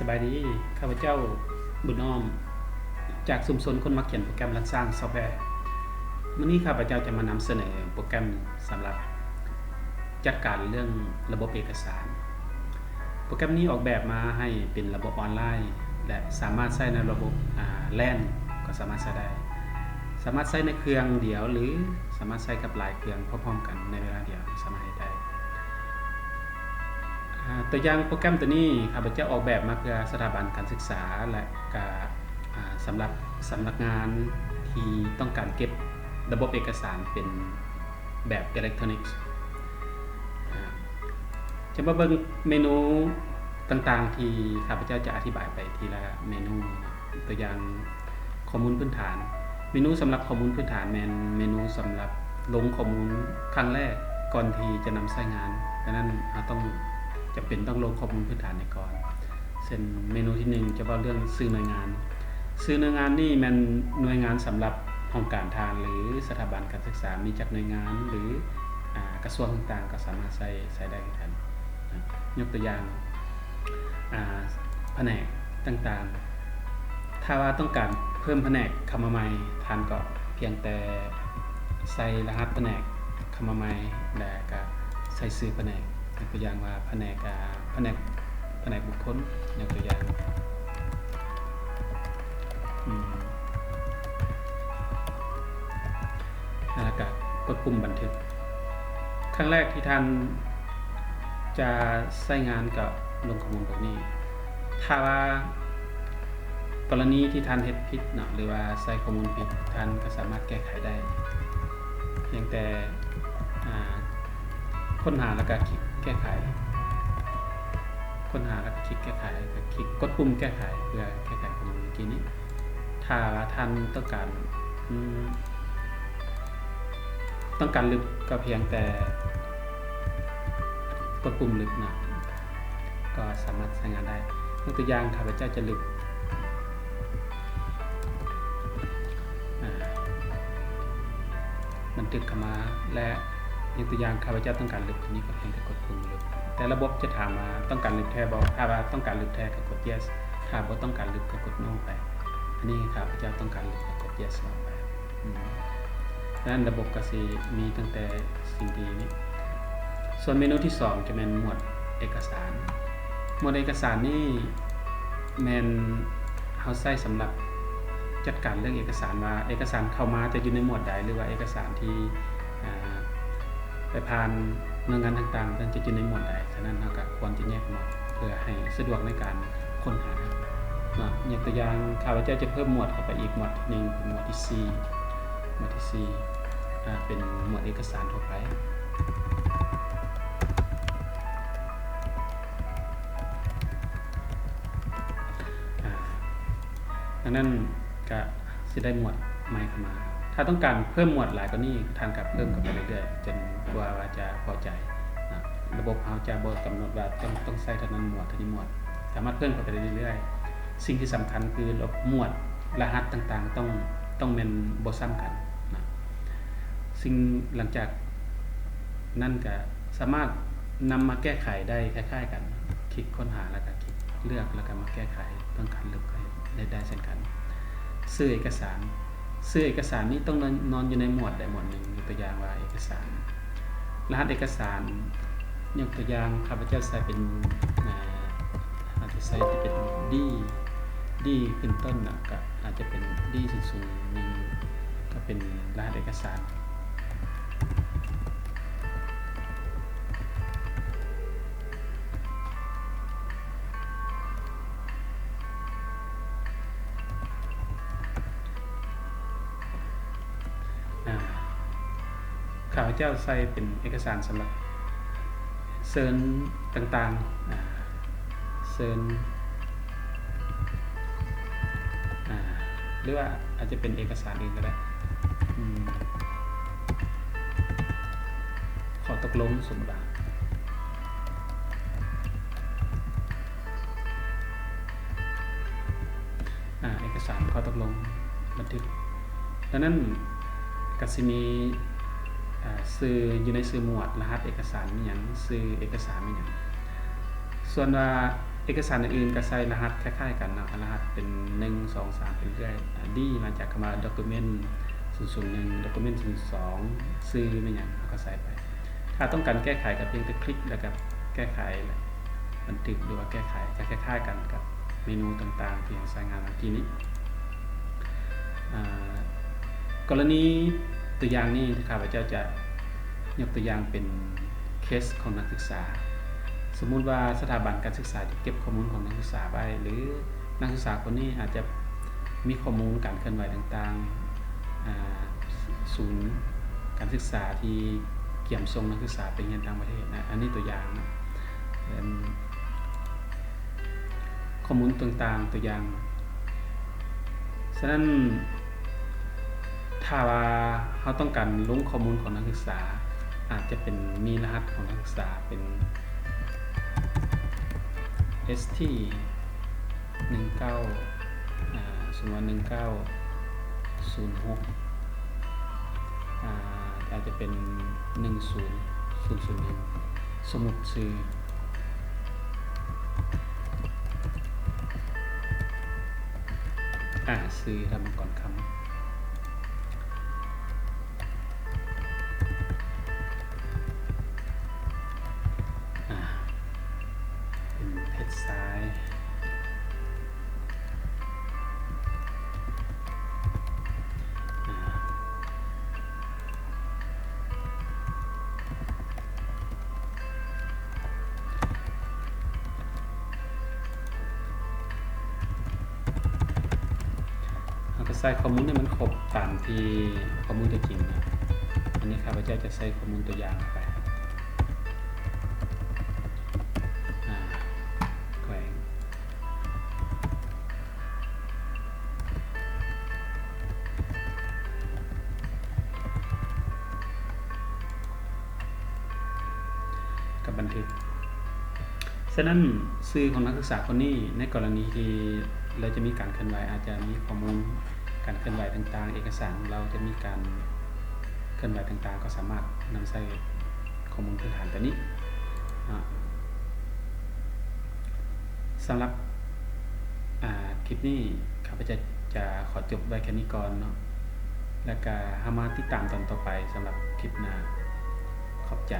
บายดีข้าพเจ้าบุญอ้อมจากชุมชนคนมักเขียนโปรแกรมและสร้างซอฟต์แวร์วันนี้ข้าพเจ้าจะมานำเสนอโปรแกรมสำหรับจัดการเรื่องระบบเอกสารโปรแกรมนี้ออกแบบมาให้เป็นระบบออนไลน์และสามารถใช้ในระบบLAN ก็สามารถใช้ได้สามารถใช้ในเครื่องเดียวหรือสามารถใช้กับหลายเครื่องพร้อมๆกันในเวลาเดียวสามารถได้ตัวอย่างโปรแกรมตัวนี้ข้าพเจ้าออกแบบมาเพื่อสถาบันการศึกษาและก็สำหรับสำนักงานที่ต้องการเก็บระบบเอกสารเป็นแบบอิเล็กทรอนิกส์จะมาเบิ่งเมนูต่างๆที่ข้าพเจ้าจะอธิบายไปทีละเมนูตัวอย่างข้อมูลพื้นฐานเมนูสำหรับข้อมูลพื้นฐานเมนูสำหรับลงข้อมูลครั้งแรกก่อนที่จะนำใช้งานดังนั้นเราต้องจำเป็นต้องลงข้อมูลพื้นฐานในก่อนเช่นเมนูที่1จะว่าเรื่องซื้อหน่วยงานซื้อหน่วยงานนี่มันหน่วยงานสำหรับห้องการทานหรือสถาบันการศึกษามีจากหน่วยงานหรือกระทรวงต่างๆก็สามารถใช้ได้กันยกตัวอย่างแผนกต่างๆถ้าว่าต้องการเพิ่มแผนกเข้ามาใหม่ท่านก็เพียงแต่ใส่รหัสแผนกเข้ามาใหม่แล้วก็ใส่ชื่อแผนกยกตัวอย่างว่าแผนกบุคคลยกตัวอย่างแล้วก็กดปุ่มบันทึกครั้งแรกที่ท่านจะใช้งานกับลงข้อมูลพวกนี้ถ้าว่ากรณีที่ท่านเฮ็ดผิดเนาะหรือว่าใส่ข้อมูลผิดท่านก็สามารถแก้ไขได้เพียงแต่ค้นหาแล้วก็คลิกแก้ไขค้นหาแล้วก็คลิกแก้ไขคลิกกดปุ่มแก้ไขเพื่อแก้ไขข้อมูลเมื่อกี้นี้ถ้าท่านต้องการลึกก็เพียงแต่กดปุ่มลึกนะก็สามารถใช้งานได้ยกตัวอย่างข้าพเจ้าจะลึกบันทึกเข้ามาและยกตัวอย่างข้าพเจ้าต้องการลึกทีนี้ก็เพียงแต่กดปุ่มลึกแต่ระบบจะถามมาต้องการลึกแท้บ่ถ้าว่าต้องการลึกแท้ก็กด yes ถ้าบ่ต้องการลึกก็กด no ไปอันนี้ข้าพเจ้าต้องการลึกก็กด yes ไปดังนั้นระบบก็สิมีตั้งแต่สิ่งที่นี้ส่วนเมนูที่2จะเป็นหมวดเอกสารหมวดเอกสารนี่แม่นเฮาใช้สำหรับจัดการเรื่องเอกสารว่าเอกสารเข้ามาจะอยู่ในหมวดใดหรือว่าเอกสารที่ไปผ่านหน่วยงานต่างๆจะอยู่ในหมวดใดฉะนั้นเราก็ควรจะแยกหมวดเพื่อให้สะดวกในการค้นหาอย่างตัวอย่างข้าพเจ้าจะเพิ่มหมวดเข้าไปอีกหมวดนึงเป็นหมวดที่4หมวดที่4เป็นหมวดเอกสารทั่วไปดังนั้นก็จะได้หมวดใหม่เข้ามาถ้าต้องการเพิ่มหมวดหลายกว่านี้ทางกับเพิ่มกันไปเรื่อยๆจนกว่าจะพอใจระบบเราจะบอกกำหนดว่าต้องใส่เท่านั้นหมวดเท่านี้หมวดสามารถเพิ่มกันไปเรื่อยๆสิ่งที่สำคัญคือหมวดรหัสต่างๆต้องเป็นบ่ซ้ำกันนะสิ่งหลังจากนั่นก็สามารถนำมาแก้ไขได้คล้ายๆกันคลิกค้นหาแล้วก็คลิกเลือกแล้วก็มาแก้ไขต้องการลึกได้เช่นกันซื้อเอกสารนี้ต้องนอนอยู่ในหมวดใดหมวดหนึ่งยกตัวอย่างว่าเอกสารรหัสเอกสารยกตัวอย่างข้าพเจ้าใส่เป็นอาจจะใส่ที่เป็น D ขึ้นต้นนะก็อาจจะเป็น D00 1ก็เป็นรหัสเอกสารข้าพเจ้าใส่เป็นเอกสารสำหรับเซิร์นต่างๆเซิร์นหรือว่าอาจจะเป็นเอกสารอื่นก็ได้ขอตกลงสมบัติเอกสารขอตกลงบันทึกดังนั้นก็สิมีซื้ออยู่ในซื้อหมวดรหัสเอกสารมีหยังซื้อเอกสารมีหยังส่วนว่า เอกสารอื่นๆก็ใส่รหัสคล้ายๆกันเนาะรหัสเป็น1 2 3ไปเรื่อยD มาจากคำว่า document 001 document 02ชื่อแม่นหยังเราก็ใส่ไปถ้าต้องการแก้ไขก็เพียงแต่คลิกแล้วก็แก้ไขบันทึกหรือว่าแก้ไขก็คล้ายๆกันกับเมนูต่างๆที่เราใช้งานเมื่อกี้นี้กรณีตัวอย่างนี้ข้าพเจ้าจะยกตัวอย่างเป็นเคสของนักศึกษาสมมุติว่าสถาบันการศึกษาจะเก็บข้อมูลของนักศึกษาไว้หรือนักศึกษาคนนี้อาจจะมีข้อมูลการเคลื่อนไหวต่างๆศูนย์การศึกษาที่เกี่ยมส่งนักศึกษาไปเรียนต่างประเทศนะอันนี้ตัวอย่างนะข้อมูลต่างๆตัวอย่างฉะนั้นถ้าว่าเราต้องการลงข้อมูลของนักศึกษาอาจจะเป็นมีรหัสของนักศึกษาเป็น ST 19สมมุติ1906อาจจะเป็น10001สมุดชื่อซื้อทำก่อนคำเป็นเพจซ้ายใส่ข้อมูลให้มันครบตามที่ข้อมูลตัวจริงนะอันนี้ข้าพเจ้าจะใส่ข้อมูลตัวอย่างไปแขวงกับบันทึกฉะนั้นสื่อของนักศึกษาคนนี้ในกรณีที่เราจะมีการเคลื่อนไหวอาจจะมีข้อมูลการเคลื่อนไหวต่างๆเอกสารเราจะมีการเคลื่อนไหวต่างๆก็สามารถนำใส่ข้อมูลพื้นฐานตัวนี้สำหรับคลิปนี้ข้าพเจ้าจะขอจบไว้แค่นี้ก่อนเนาะแล้วก็มาติดตามตอนต่อไปสำหรับคลิปหน้าขอบใจ